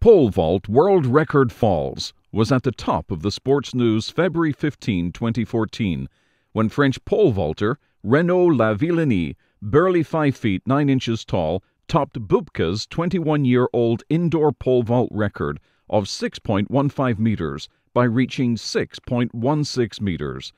Pole vault world record falls was at the top of the sports news February 15, 2014, when French pole vaulter Renaud Lavillenie, barely 5 feet 9 inches tall, topped Bubka's 21-year-old indoor pole vault record of 6.15 meters by reaching 6.16 meters.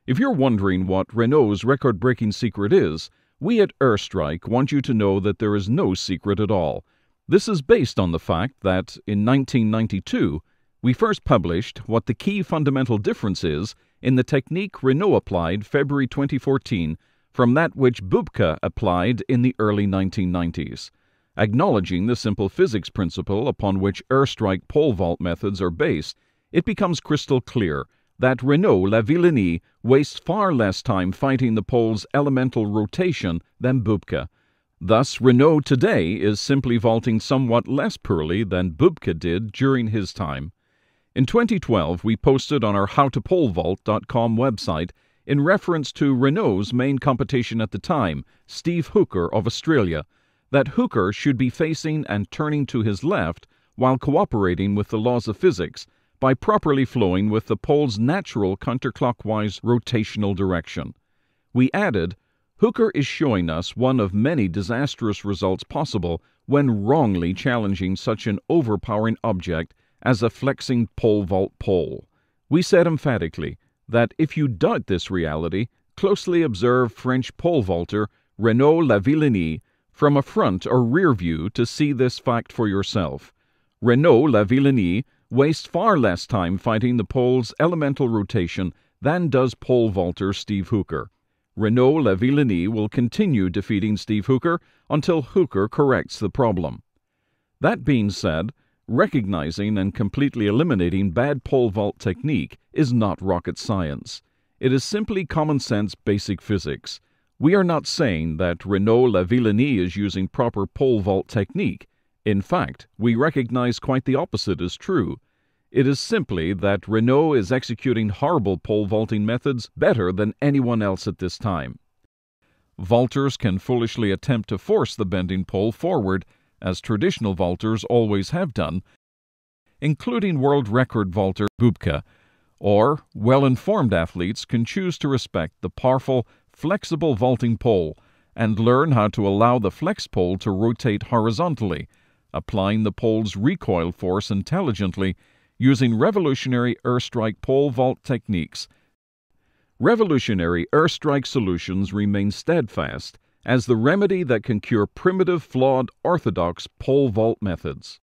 If you're wondering what Renaud's record-breaking secret is, we at Airstrike want you to know that there is no secret at all. This is based on the fact that, in 1992, we first published what the key fundamental difference is in the technique Renaud applied February 2014 from that which Bubka applied in the early 1990s. Acknowledging the simple physics principle upon which Airstrike pole vault methods are based, it becomes crystal clear that Renaud Lavillenie wastes far less time fighting the pole's elemental rotation than Bubka. Thus, Renaud today is simply vaulting somewhat less poorly than Bubka did during his time. In 2012, we posted on our howtopolevault.com website, in reference to Renaud's main competition at the time, Steve Hooker of Australia, that Hooker should be facing and turning to his left while cooperating with the laws of physics by properly flowing with the pole's natural counterclockwise rotational direction. We added, Hooker is showing us one of many disastrous results possible when wrongly challenging such an overpowering object as a flexing pole vault pole. We said emphatically that if you doubt this reality, closely observe French pole vaulter Renaud Lavillenie from a front or rear view to see this fact for yourself. Renaud Lavillenie wastes far less time fighting the pole's elemental rotation than does pole vaulter Steve Hooker. Renaud Lavillenie will continue defeating Steve Hooker until Hooker corrects the problem. That being said, recognizing and completely eliminating bad pole vault technique is not rocket science. It is simply common sense basic physics. We are not saying that Renaud Lavillenie is using proper pole vault technique. In fact, we recognize quite the opposite is true. It is simply that Renaud is executing horrible pole vaulting methods better than anyone else at this time. Vaulters can foolishly attempt to force the bending pole forward, as traditional vaulters always have done, including world record vaulter Bubka, or well-informed athletes can choose to respect the powerful, flexible vaulting pole and learn how to allow the flex pole to rotate horizontally, applying the pole's recoil force intelligently using revolutionary Airstrike pole vault techniques. Revolutionary Airstrike solutions remain steadfast as the remedy that can cure primitive, flawed, orthodox pole vault methods.